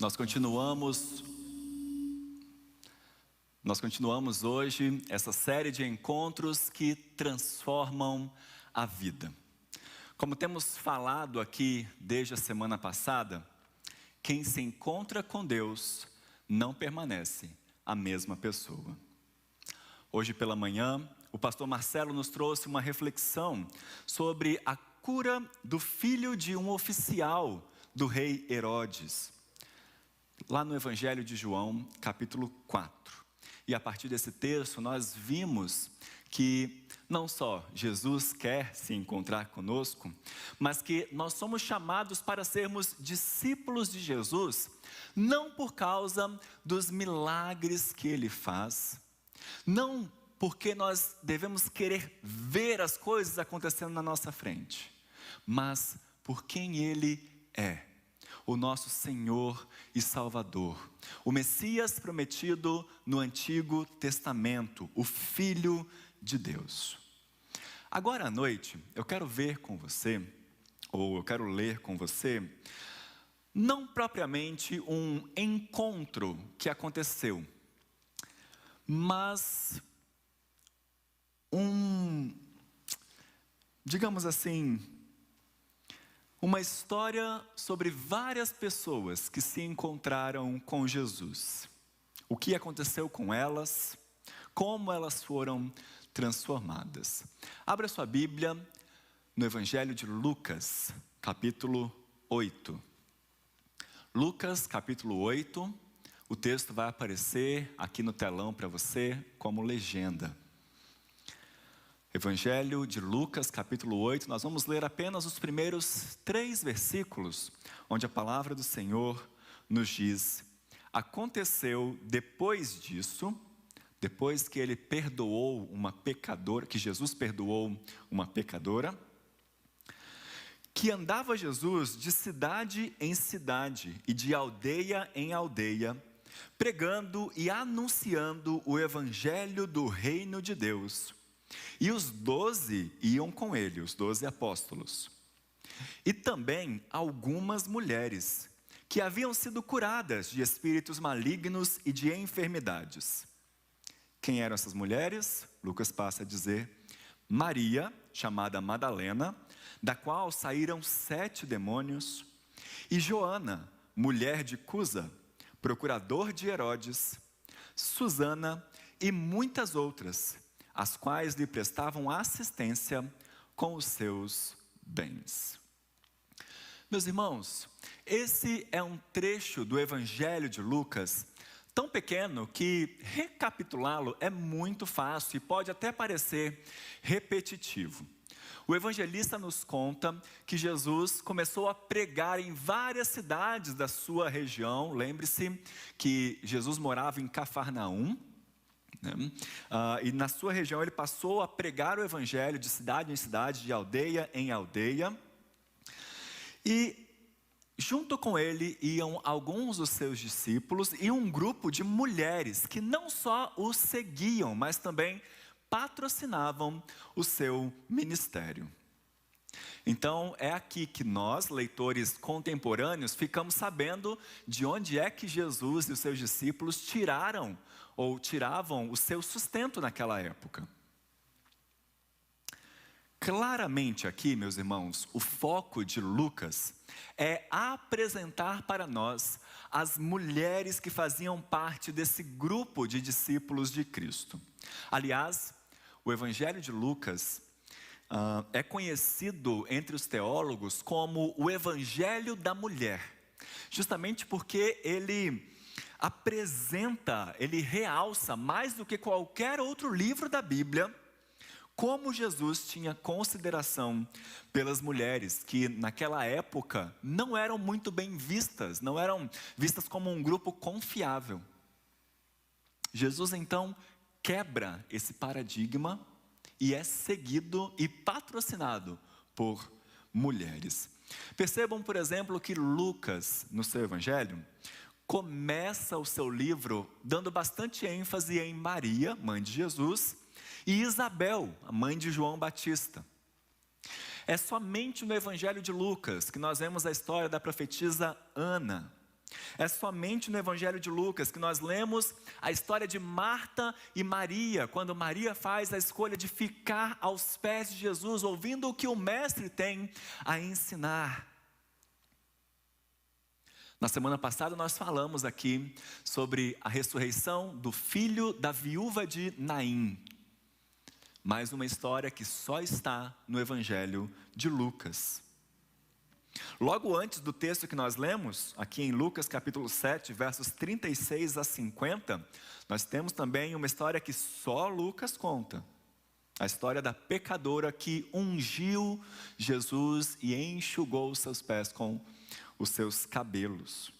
Nós continuamos hoje essa série de encontros que transformam a vida. Como temos falado aqui desde a semana passada, quem se encontra com Deus não permanece a mesma pessoa. Hoje pela manhã, o pastor Marcelo nos trouxe uma reflexão sobre a cura do filho de um oficial do rei Herodes, lá no Evangelho de João, capítulo 4. E a partir desse texto nós vimos que não só Jesus quer se encontrar conosco, mas que nós somos chamados para sermos discípulos de Jesus, não por causa dos milagres que Ele faz, não porque nós devemos querer ver as coisas acontecendo na nossa frente, mas por quem Ele é. O nosso Senhor e Salvador, o Messias prometido no Antigo Testamento, o Filho de Deus. Agora à noite, eu quero ver com você, ou eu quero ler com você, não propriamente um encontro que aconteceu, mas digamos assim, uma história sobre várias pessoas que se encontraram com Jesus. O que aconteceu com elas, como elas foram transformadas. Abra sua Bíblia no Evangelho de Lucas, capítulo 8. Lucas, capítulo 8, o texto vai aparecer aqui no telão para você como legenda. Evangelho de Lucas, capítulo 8, nós vamos ler apenas os primeiros 3 versículos, onde a palavra do Senhor nos diz: aconteceu depois disso, depois que ele perdoou uma pecadora, que Jesus perdoou uma pecadora, que andava Jesus de cidade em cidade e de aldeia em aldeia, pregando e anunciando o evangelho do reino de Deus. E os 12 iam com ele, os 12 apóstolos. E também algumas mulheres, que haviam sido curadas de espíritos malignos e de enfermidades. Quem eram essas mulheres? Lucas passa a dizer: Maria, chamada Madalena, da qual saíram 7 demônios, e Joana, mulher de Cusa, procurador de Herodes, Susana e muitas outras, as quais lhe prestavam assistência com os seus bens. Meus irmãos, esse é um trecho do Evangelho de Lucas, tão pequeno que recapitulá-lo é muito fácil e pode até parecer repetitivo. O evangelista nos conta que Jesus começou a pregar em várias cidades da sua região. Lembre-se que Jesus morava em Cafarnaum, e na sua região ele passou a pregar o evangelho de cidade em cidade, de aldeia em aldeia. E junto com ele iam alguns dos seus discípulos e um grupo de mulheres que não só o seguiam, mas também patrocinavam o seu ministério. Então é aqui que nós, leitores contemporâneos, ficamos sabendo de onde é que Jesus e os seus discípulos tiravam o seu sustento naquela época. Claramente aqui, meus irmãos, o foco de Lucas é apresentar para nós as mulheres que faziam parte desse grupo de discípulos de Cristo. Aliás, o Evangelho de Lucas é conhecido entre os teólogos como o Evangelho da Mulher, justamente porque ele apresenta, ele realça mais do que qualquer outro livro da Bíblia, como Jesus tinha consideração pelas mulheres, que naquela época não eram muito bem vistas, não eram vistas como um grupo confiável. Jesus então quebra esse paradigma e é seguido e patrocinado por mulheres. Percebam, por exemplo, que Lucas, no seu evangelho, começa o seu livro dando bastante ênfase em Maria, mãe de Jesus, e Isabel, a mãe de João Batista. É somente no Evangelho de Lucas que nós vemos a história da profetisa Ana. É somente no Evangelho de Lucas que nós lemos a história de Marta e Maria, quando Maria faz a escolha de ficar aos pés de Jesus, ouvindo o que o Mestre tem a ensinar. Na semana passada nós falamos aqui sobre a ressurreição do filho da viúva de Naim. Mais uma história que só está no Evangelho de Lucas. Logo antes do texto que nós lemos, aqui em Lucas capítulo 7, versos 36 a 50, nós temos também uma história que só Lucas conta. A história da pecadora que ungiu Jesus e enxugou os seus pés com os seus cabelos.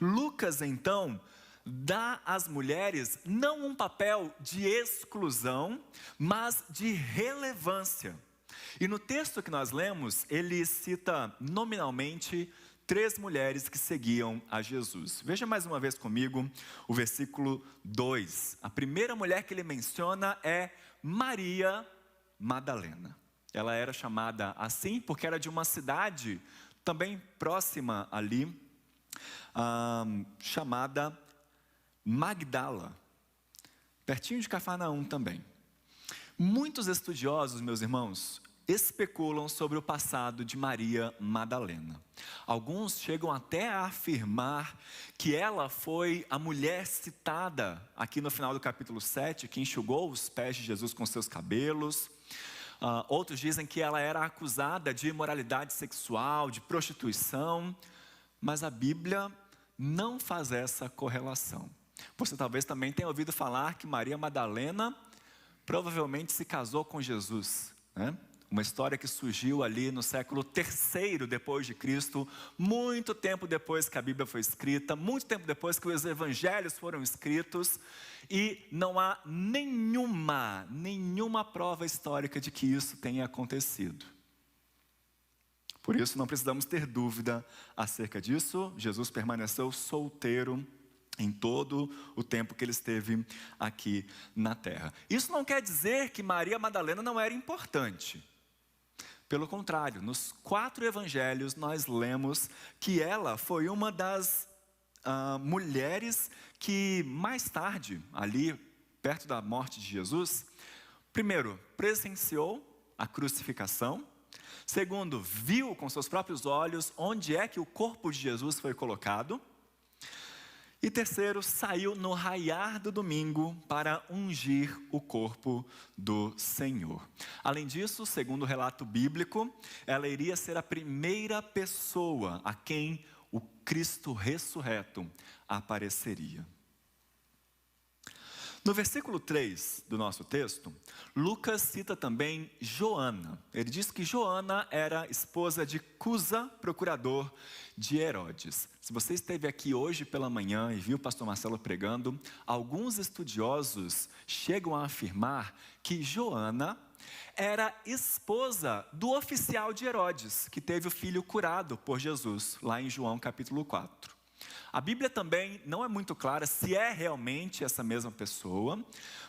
Lucas, então, dá às mulheres não um papel de exclusão, mas de relevância. E no texto que nós lemos, ele cita nominalmente 3 mulheres que seguiam a Jesus. Veja mais uma vez comigo o versículo 2. A primeira mulher que ele menciona é Maria Madalena. Ela era chamada assim porque era de uma cidade também próxima ali, chamada Magdala, pertinho de Cafarnaum também. Muitos estudiosos, meus irmãos, especulam sobre o passado de Maria Madalena. Alguns chegam até a afirmar que ela foi a mulher citada aqui no final do capítulo 7, que enxugou os pés de Jesus com seus cabelos. Outros dizem que ela era acusada de imoralidade sexual, de prostituição, mas a Bíblia não faz essa correlação. Você talvez também tenha ouvido falar que Maria Madalena provavelmente se casou com Jesus, né? Uma história que surgiu ali no século III depois de Cristo, muito tempo depois que a Bíblia foi escrita, muito tempo depois que os evangelhos foram escritos, e não há nenhuma prova histórica de que isso tenha acontecido. Por isso não precisamos ter dúvida acerca disso. Jesus permaneceu solteiro em todo o tempo que ele esteve aqui na terra. Isso não quer dizer que Maria Madalena não era importante. Pelo contrário, nos 4 evangelhos nós lemos que ela foi uma das mulheres que mais tarde, ali perto da morte de Jesus, primeiro, presenciou a crucificação. Segundo, viu com seus próprios olhos onde é que o corpo de Jesus foi colocado. E terceiro, saiu no raiar do domingo para ungir o corpo do Senhor. Além disso, segundo o relato bíblico, ela iria ser a primeira pessoa a quem o Cristo ressurreto apareceria. No versículo 3 do nosso texto, Lucas cita também Joana. Ele diz que Joana era esposa de Cusa, procurador de Herodes. Se você esteve aqui hoje pela manhã e viu o pastor Marcelo pregando, alguns estudiosos chegam a afirmar que Joana era esposa do oficial de Herodes, que teve o filho curado por Jesus, lá em João capítulo 4. A Bíblia também não é muito clara se é realmente essa mesma pessoa,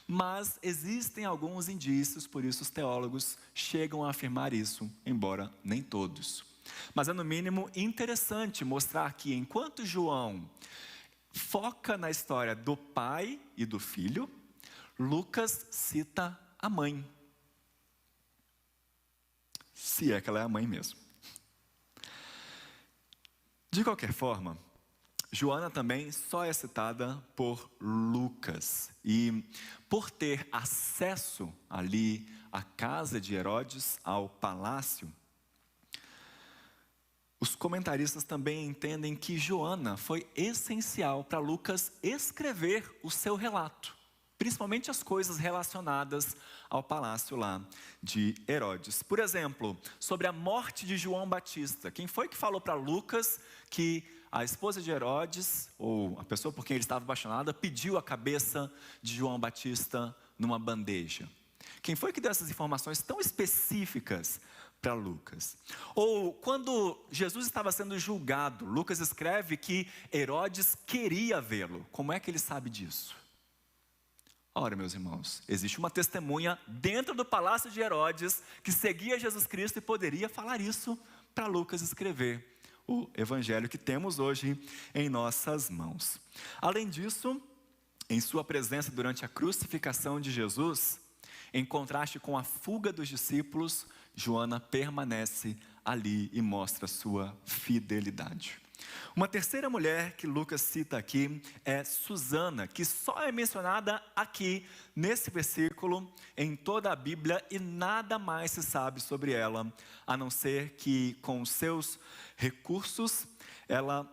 mas existem alguns indícios, por isso os teólogos chegam a afirmar isso, embora nem todos. Mas é no mínimo interessante mostrar que enquanto João foca na história do pai e do filho, Lucas cita a mãe. Se é que ela é a mãe mesmo. De qualquer forma, Joana também só é citada por Lucas. E por ter acesso ali à casa de Herodes, ao palácio, os comentaristas também entendem que Joana foi essencial para Lucas escrever o seu relato. Principalmente as coisas relacionadas ao palácio lá de Herodes. Por exemplo, sobre a morte de João Batista. Quem foi que falou para Lucas que a esposa de Herodes, ou a pessoa por quem ele estava apaixonada, pediu a cabeça de João Batista numa bandeja? Quem foi que deu essas informações tão específicas para Lucas? Ou quando Jesus estava sendo julgado, Lucas escreve que Herodes queria vê-lo. Como é que ele sabe disso? Ora, meus irmãos, existe uma testemunha dentro do palácio de Herodes que seguia Jesus Cristo e poderia falar isso para Lucas escrever o evangelho que temos hoje em nossas mãos. Além disso, em sua presença durante a crucificação de Jesus, em contraste com a fuga dos discípulos, Joana permanece ali e mostra sua fidelidade. Uma terceira mulher que Lucas cita aqui é Susana, que só é mencionada aqui nesse versículo em toda a Bíblia e nada mais se sabe sobre ela, a não ser que com os seus recursos ela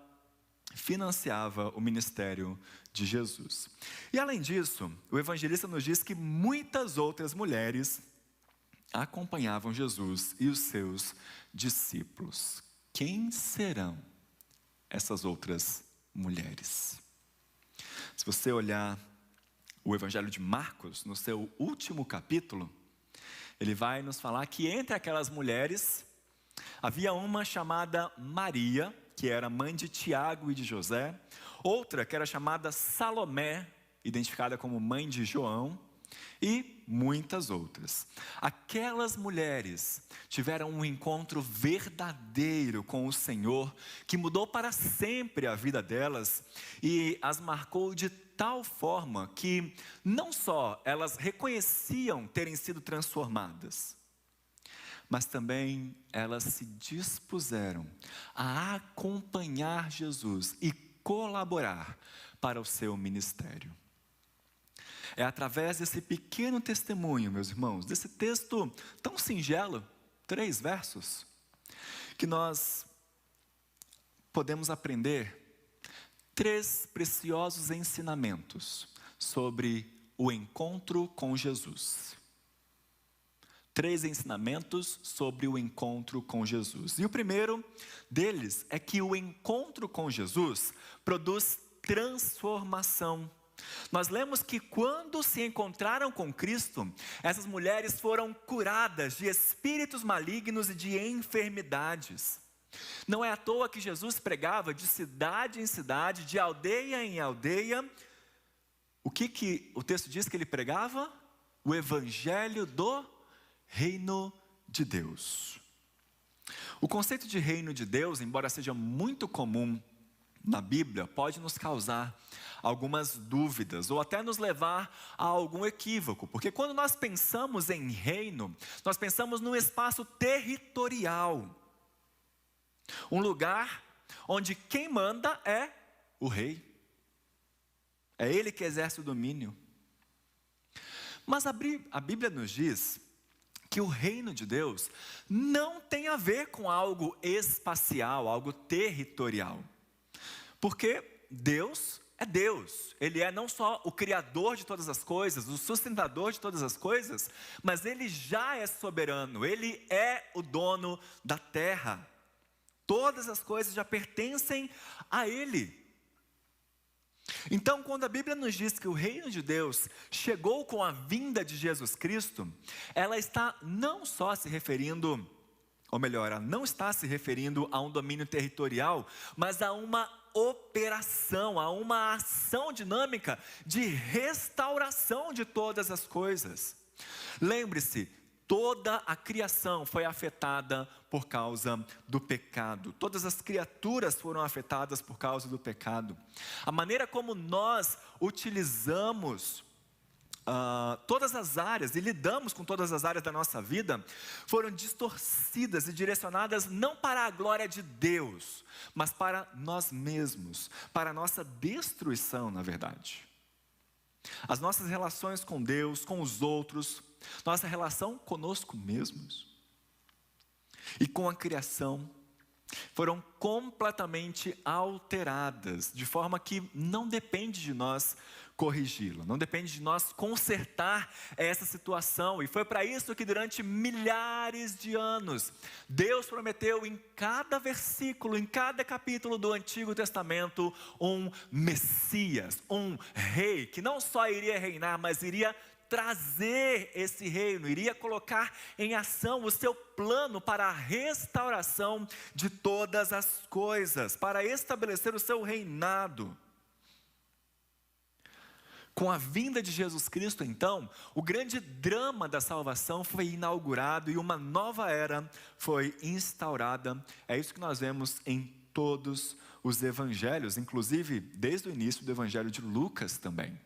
financiava o ministério de Jesus. E além disso, o evangelista nos diz que muitas outras mulheres acompanhavam Jesus e os seus discípulos. Quem serão essas outras mulheres? Se você olhar o Evangelho de Marcos, no seu último capítulo, ele vai nos falar que entre aquelas mulheres, havia uma chamada Maria, que era mãe de Tiago e de José, outra que era chamada Salomé, identificada como mãe de João, e muitas outras. Aquelas mulheres tiveram um encontro verdadeiro com o Senhor, que mudou para sempre a vida delas e as marcou de tal forma que não só elas reconheciam terem sido transformadas, mas também elas se dispuseram a acompanhar Jesus e colaborar para o seu ministério. É através desse pequeno testemunho, meus irmãos, desse texto tão singelo, 3 versos, que nós podemos aprender 3 preciosos ensinamentos sobre o encontro com Jesus. 3 ensinamentos sobre o encontro com Jesus. E o primeiro deles é que o encontro com Jesus produz transformação. Nós lemos que quando se encontraram com Cristo, essas mulheres foram curadas de espíritos malignos e de enfermidades. Não é à toa que Jesus pregava de cidade em cidade, de aldeia em aldeia. O que o texto diz que ele pregava? O evangelho do reino de Deus. O conceito de reino de Deus, embora seja muito comum na Bíblia, pode nos causar algumas dúvidas ou até nos levar a algum equívoco, porque quando nós pensamos em reino, nós pensamos num espaço territorial, um lugar onde quem manda é o rei, é ele que exerce o domínio. Mas a Bíblia nos diz que o reino de Deus não tem a ver com algo espacial, algo territorial, porque Deus é Deus, Ele é não só o Criador de todas as coisas, o sustentador de todas as coisas, mas Ele já é soberano, Ele é o dono da terra. Todas as coisas já pertencem a Ele. Então, quando a Bíblia nos diz que o reino de Deus chegou com a vinda de Jesus Cristo, ela está não só se referindo, ou melhor, ela não está se referindo a um domínio territorial, mas a uma operação, a uma ação dinâmica de restauração de todas as coisas. Lembre-se, toda a criação foi afetada por causa do pecado. Todas as criaturas foram afetadas por causa do pecado. A maneira como nós utilizamos todas as áreas e lidamos com todas as áreas da nossa vida foram distorcidas e direcionadas não para a glória de Deus, mas para nós mesmos, para a nossa destruição, na verdade. As nossas relações com Deus, com os outros, nossa relação conosco mesmos e com a criação foram completamente alteradas, de forma que não depende de nós corrigi-la, não depende de nós consertar essa situação. E foi para isso que durante milhares de anos, Deus prometeu em cada versículo, em cada capítulo do Antigo Testamento, um Messias, um rei, que não só iria reinar, mas iria trazer esse reino, iria colocar em ação o seu plano para a restauração de todas as coisas, para estabelecer o seu reinado. Com a vinda de Jesus Cristo, então, o grande drama da salvação foi inaugurado e uma nova era foi instaurada. É isso que nós vemos em todos os evangelhos, inclusive desde o início do evangelho de Lucas também.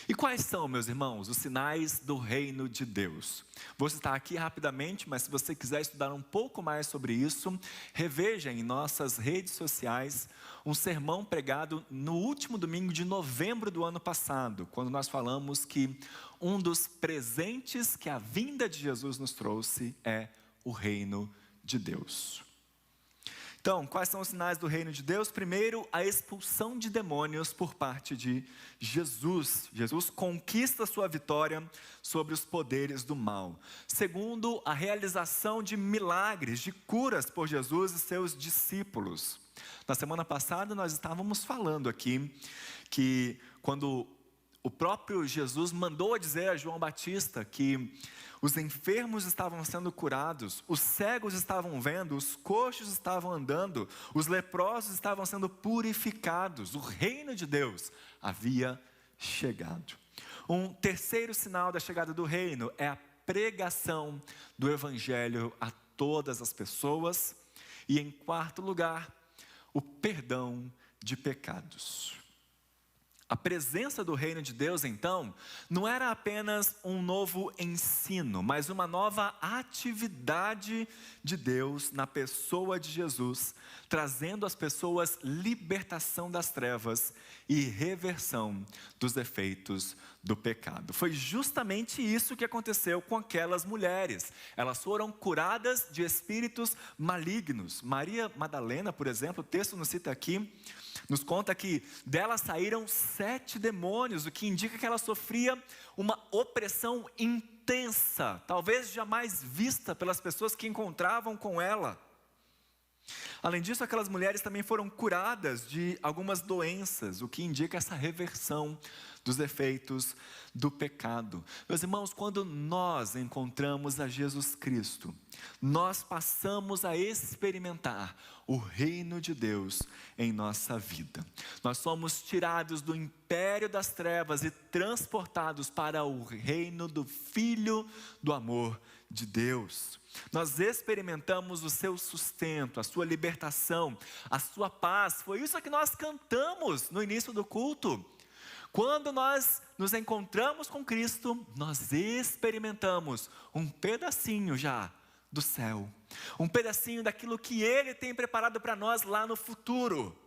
E quais são, meus irmãos, os sinais do reino de Deus? Vou citar aqui rapidamente, mas se você quiser estudar um pouco mais sobre isso, reveja em nossas redes sociais um sermão pregado no último domingo de novembro do ano passado, quando nós falamos que um dos presentes que a vinda de Jesus nos trouxe é o reino de Deus. Então, quais são os sinais do reino de Deus? Primeiro, a expulsão de demônios por parte de Jesus. Jesus conquista a sua vitória sobre os poderes do mal. Segundo, a realização de milagres, de curas por Jesus e seus discípulos. Na semana passada, nós estávamos falando aqui que quando o próprio Jesus mandou dizer a João Batista que os enfermos estavam sendo curados, os cegos estavam vendo, os coxos estavam andando, os leprosos estavam sendo purificados. O reino de Deus havia chegado. Um terceiro sinal da chegada do reino é a pregação do evangelho a todas as pessoas. E em quarto lugar, o perdão de pecados. A presença do reino de Deus, então, não era apenas um novo ensino, mas uma nova atividade de Deus na pessoa de Jesus, trazendo às pessoas libertação das trevas e reversão dos efeitos do pecado. Foi justamente isso que aconteceu com aquelas mulheres. Elas foram curadas de espíritos malignos. Maria Madalena, por exemplo, o texto nos cita aqui, nos conta que dela saíram 7 demônios, o que indica que ela sofria uma opressão intensa, talvez jamais vista pelas pessoas que encontravam com ela. Além disso, aquelas mulheres também foram curadas de algumas doenças, o que indica essa reversão dos efeitos do pecado. Meus irmãos, quando nós encontramos a Jesus Cristo, nós passamos a experimentar o reino de Deus em nossa vida. Nós somos tirados do império das trevas e transportados para o reino do Filho do amor de Deus. Nós experimentamos o seu sustento, a sua libertação, a sua paz. Foi isso que nós cantamos no início do culto. Quando nós nos encontramos com Cristo, nós experimentamos um pedacinho já do céu. Um pedacinho daquilo que Ele tem preparado para nós lá no futuro.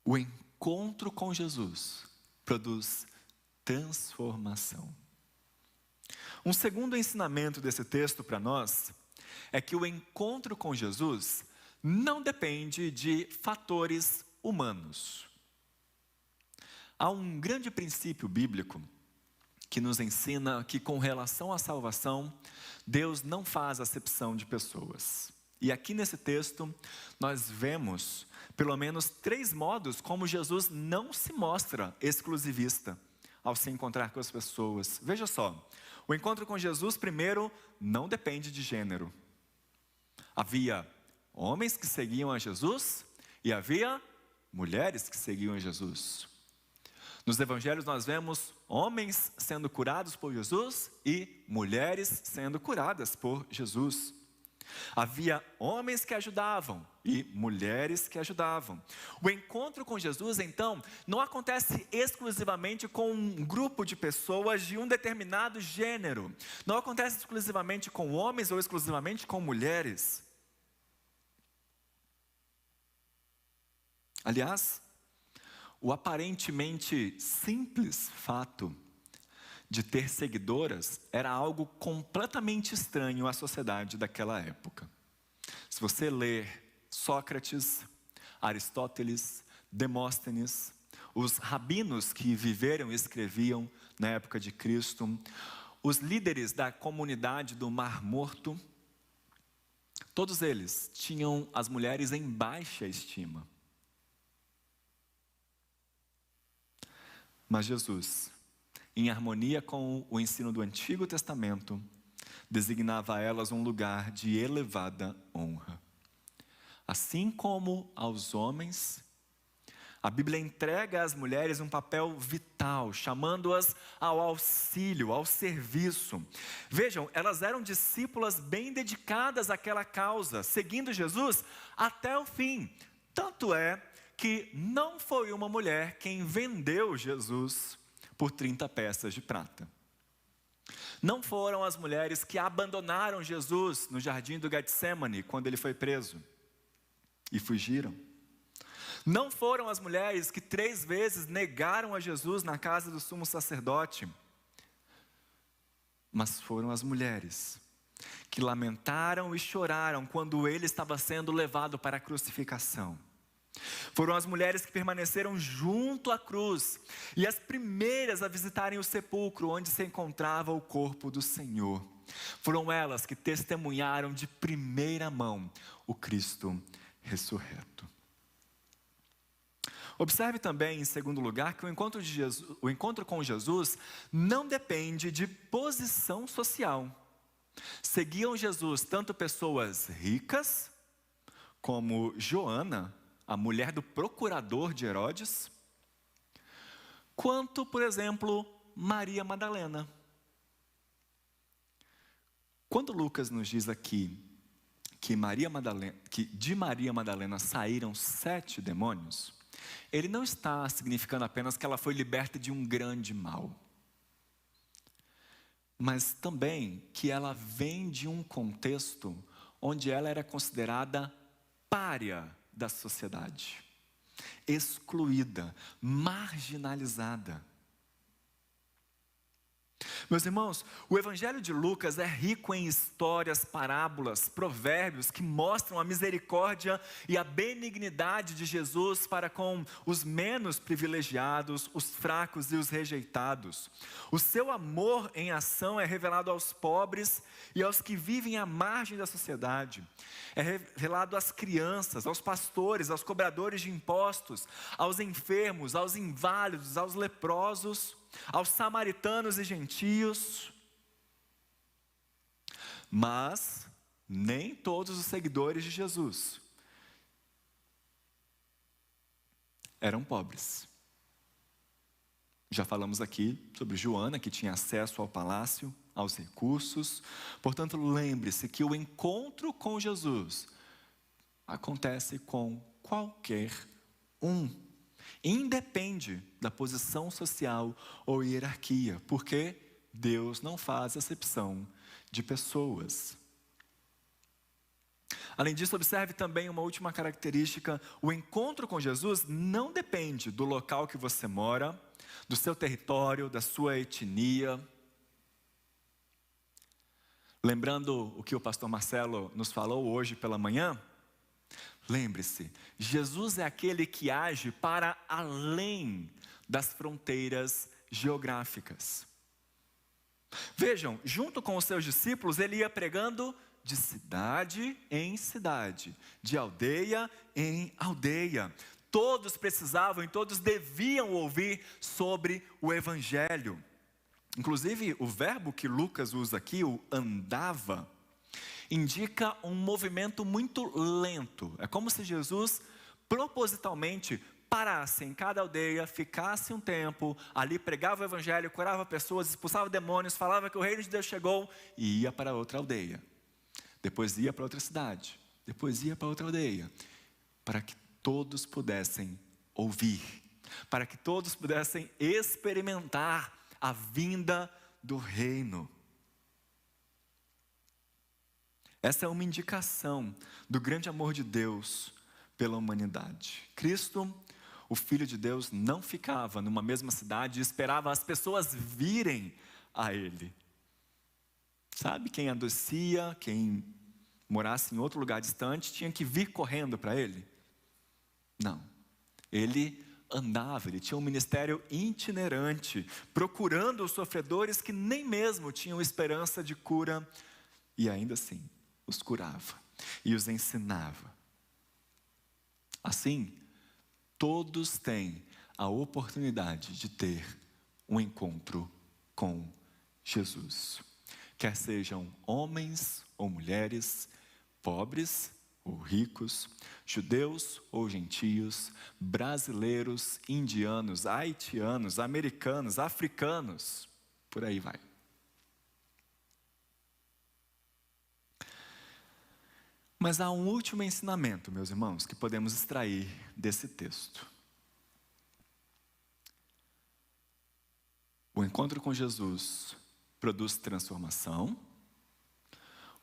O encontro com Jesus produz transformação. Um segundo ensinamento desse texto para nós é que o encontro com Jesus não depende de fatores humanos. Há um grande princípio bíblico que nos ensina que, com relação à salvação, Deus não faz acepção de pessoas. E aqui nesse texto nós vemos pelo menos 3 modos como Jesus não se mostra exclusivista ao se encontrar com as pessoas. Veja só, o encontro com Jesus, primeiro, não depende de gênero. Havia homens que seguiam a Jesus e havia mulheres que seguiam a Jesus. Nos evangelhos nós vemos homens sendo curados por Jesus e mulheres sendo curadas por Jesus. Havia homens que ajudavam e mulheres que ajudavam. O encontro com Jesus, então, não acontece exclusivamente com um grupo de pessoas de um determinado gênero. Não acontece exclusivamente com homens ou exclusivamente com mulheres. Aliás, o aparentemente simples fato de ter seguidoras era algo completamente estranho à sociedade daquela época. Se você ler Sócrates, Aristóteles, Demóstenes, os rabinos que viveram e escreviam na época de Cristo, os líderes da comunidade do Mar Morto, todos eles tinham as mulheres em baixa estima. Mas Jesus, em harmonia com o ensino do Antigo Testamento, designava a elas um lugar de elevada honra. Assim como aos homens, A Bíblia entrega às mulheres um papel vital, chamando-as ao auxílio, ao serviço. Vejam, elas eram discípulas bem dedicadas àquela causa, seguindo Jesus até o fim. Tanto é que não foi uma mulher quem vendeu Jesus por 30 peças de prata. Não foram as mulheres que abandonaram Jesus no jardim do Getsêmani, quando ele foi preso, e fugiram. Não foram as mulheres que 3 vezes negaram a Jesus na casa do sumo sacerdote, mas foram as mulheres que lamentaram e choraram quando ele estava sendo levado para a crucificação. Foram as mulheres que permaneceram junto à cruz e as primeiras a visitarem o sepulcro onde se encontrava o corpo do Senhor. Foram elas que testemunharam de primeira mão o Cristo ressurreto. Observe também, em segundo lugar, que o encontro com Jesus não depende de posição social. Seguiam Jesus tanto pessoas ricas, como Joana, a mulher do procurador de Herodes, quanto, por exemplo, Maria Madalena. Quando Lucas nos diz aqui que de Maria Madalena saíram 7 demônios, ele não está significando apenas que ela foi liberta de um grande mal, mas também que ela vem de um contexto onde ela era considerada pária da sociedade, excluída, marginalizada. Meus irmãos, o Evangelho de Lucas é rico em histórias, parábolas, provérbios que mostram a misericórdia e a benignidade de Jesus para com os menos privilegiados, os fracos e os rejeitados. O seu amor em ação é revelado aos pobres e aos que vivem à margem da sociedade. É revelado às crianças, aos pastores, aos cobradores de impostos, aos enfermos, aos inválidos, aos leprosos, aos samaritanos e gentios. Mas nem todos os seguidores de Jesus eram pobres. Já falamos aqui sobre Joana, que tinha acesso ao palácio, aos recursos. Portanto, lembre-se que o encontro com Jesus acontece com qualquer um. Independe da posição social ou hierarquia, porque Deus não faz acepção de pessoas. Além disso, observe também uma última característica: o encontro com Jesus não depende do local que você mora, do seu território, da sua etnia. Lembrando o que o pastor Marcelo nos falou hoje pela manhã, lembre-se, Jesus é aquele que age para além das fronteiras geográficas. Vejam, junto com os seus discípulos, ele ia pregando de cidade em cidade, de aldeia em aldeia. Todos precisavam e todos deviam ouvir sobre o Evangelho. Inclusive, o verbo que Lucas usa aqui, o andava, indica um movimento muito lento. É como se Jesus propositalmente parasse em cada aldeia, ficasse um tempo, ali pregava o Evangelho, curava pessoas, expulsava demônios, falava que o reino de Deus chegou e ia para outra aldeia. Depois ia para outra cidade, depois ia para outra aldeia, para que todos pudessem ouvir, para que todos pudessem experimentar a vinda do reino. Essa é uma indicação do grande amor de Deus pela humanidade. Cristo, o Filho de Deus, não ficava numa mesma cidade e esperava as pessoas virem a Ele. Sabe, quem adoecia, quem morasse em outro lugar distante, tinha que vir correndo para Ele? Não. Ele andava, ele tinha um ministério itinerante, procurando os sofredores que nem mesmo tinham esperança de cura, e ainda assim os curava e os ensinava. Assim, todos têm a oportunidade de ter um encontro com Jesus. Quer sejam homens ou mulheres, pobres ou ricos, judeus ou gentios, brasileiros, indianos, haitianos, americanos, africanos, por aí vai. Mas há um último ensinamento, meus irmãos, que podemos extrair desse texto. O encontro com Jesus produz transformação.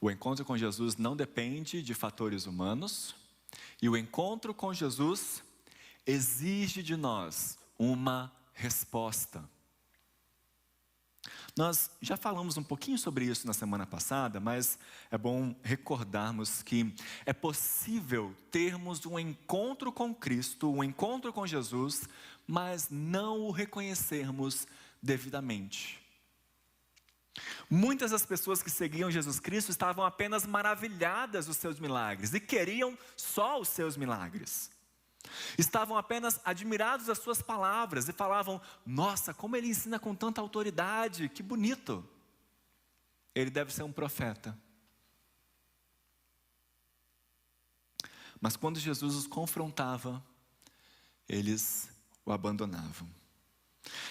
O encontro com Jesus não depende de fatores humanos. E o encontro com Jesus exige de nós uma resposta. Nós já falamos um pouquinho sobre isso na semana passada, mas é bom recordarmos que é possível termos um encontro com Cristo, um encontro com Jesus, mas não o reconhecermos devidamente. Muitas das pessoas que seguiam Jesus Cristo estavam apenas maravilhadas dos seus milagres e queriam só os seus milagres. Estavam apenas admirados das suas palavras e falavam: nossa, como ele ensina com tanta autoridade, que bonito. Ele deve ser um profeta. Mas quando Jesus os confrontava, eles o abandonavam.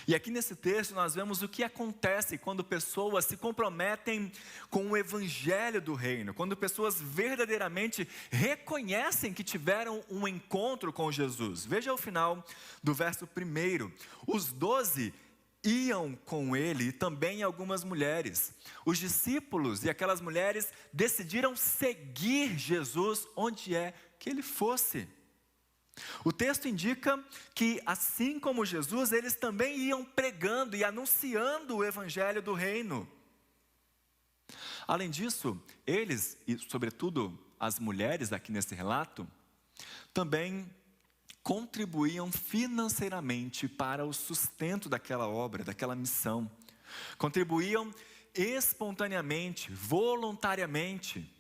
E aqui nesse texto nós vemos o que acontece quando pessoas se comprometem com o evangelho do reino, quando pessoas verdadeiramente reconhecem que tiveram um encontro com Jesus. Veja o final do verso 1. Os 12 iam com ele e também algumas mulheres. Os discípulos e aquelas mulheres decidiram seguir Jesus onde é que ele fosse. O texto indica que, assim como Jesus, eles também iam pregando e anunciando o evangelho do reino. Além disso, eles, e sobretudo as mulheres aqui nesse relato, também contribuíam financeiramente para o sustento daquela obra, daquela missão. Contribuíam espontaneamente, voluntariamente.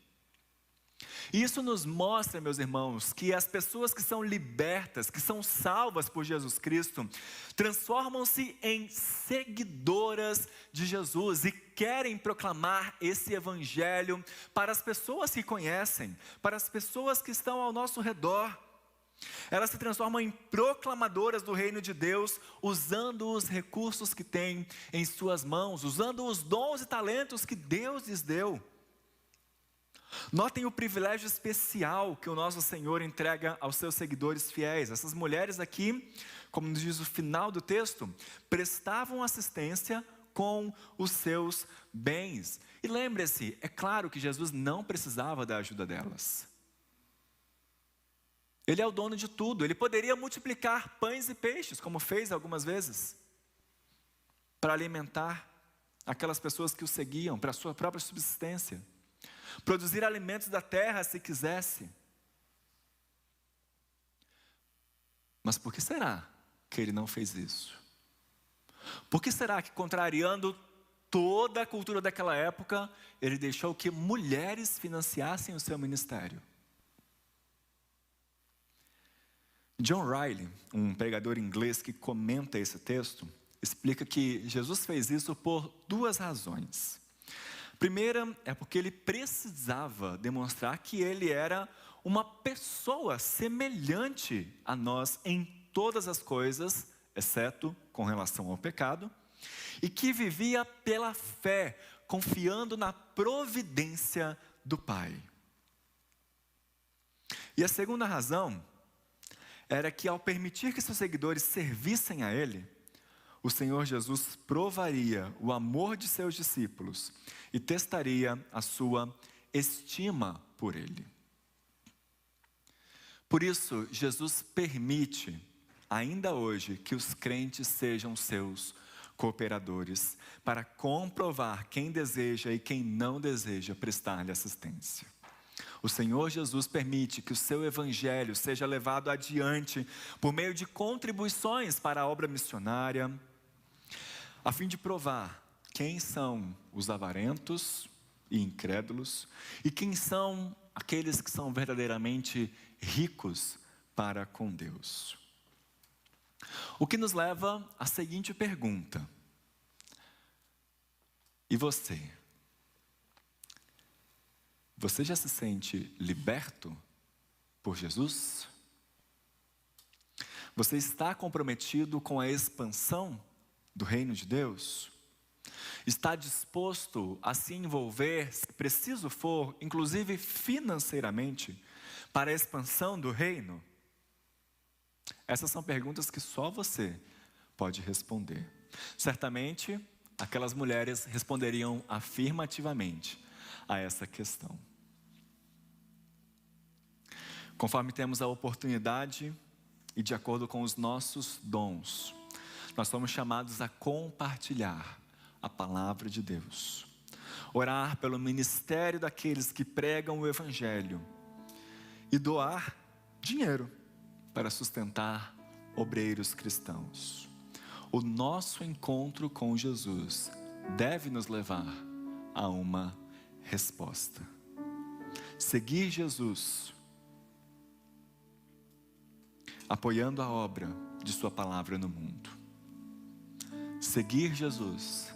Isso nos mostra, meus irmãos, que as pessoas que são libertas, que são salvas por Jesus Cristo, transformam-se em seguidoras de Jesus e querem proclamar esse evangelho para as pessoas que conhecem, para as pessoas que estão ao nosso redor. Elas se transformam em proclamadoras do reino de Deus, usando os recursos que têm em suas mãos, usando os dons e talentos que Deus lhes deu. Notem o privilégio especial que o nosso Senhor entrega aos seus seguidores fiéis. Essas mulheres aqui, como nos diz o final do texto, prestavam assistência com os seus bens. E lembre-se, é claro que Jesus não precisava da ajuda delas. Ele é o dono de tudo. Ele poderia multiplicar pães e peixes, como fez algumas vezes, para alimentar aquelas pessoas que o seguiam, para a sua própria subsistência. Produzir alimentos da terra se quisesse. Mas por que será que ele não fez isso? Por que será que, contrariando toda a cultura daquela época, ele deixou que mulheres financiassem o seu ministério? John Riley, um pregador inglês que comenta esse texto, explica que Jesus fez isso por duas razões. Primeira é porque ele precisava demonstrar que ele era uma pessoa semelhante a nós em todas as coisas, exceto com relação ao pecado, e que vivia pela fé, confiando na providência do Pai. E a segunda razão era que, ao permitir que seus seguidores servissem a ele, o Senhor Jesus provaria o amor de seus discípulos e testaria a sua estima por ele. Por isso, Jesus permite, ainda hoje, que os crentes sejam seus cooperadores, para comprovar quem deseja e quem não deseja prestar-lhe assistência. O Senhor Jesus permite que o seu evangelho seja levado adiante por meio de contribuições para a obra missionária, a fim de provar quem são os avarentos e incrédulos e quem são aqueles que são verdadeiramente ricos para com Deus. O que nos leva à seguinte pergunta: e você? Você já se sente liberto por Jesus? Você está comprometido com a expansão do reino de Deus? Está disposto a se envolver, se preciso for, inclusive financeiramente, para a expansão do reino? Essas são perguntas que só você pode responder. Certamente, aquelas mulheres responderiam afirmativamente a essa questão. Conforme temos a oportunidade e de acordo com os nossos dons, nós somos chamados a compartilhar a palavra de Deus, orar pelo ministério daqueles que pregam o Evangelho e doar dinheiro para sustentar obreiros cristãos. O nosso encontro com Jesus deve nos levar a uma resposta. Seguir Jesus, apoiando a obra de sua palavra no mundo. Seguir Jesus,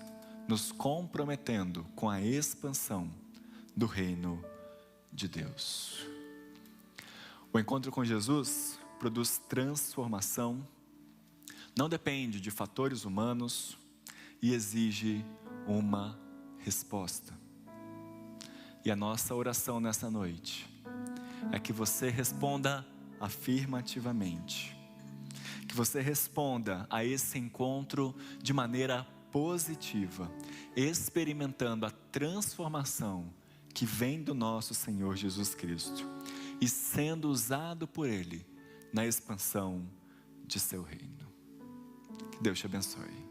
nos comprometendo com a expansão do reino de Deus. O encontro com Jesus produz transformação, não depende de fatores humanos e exige uma resposta. E a nossa oração nessa noite é que você responda afirmativamente, que você responda a esse encontro de maneira positiva, experimentando a transformação que vem do nosso Senhor Jesus Cristo e sendo usado por Ele na expansão de seu reino. Que Deus te abençoe.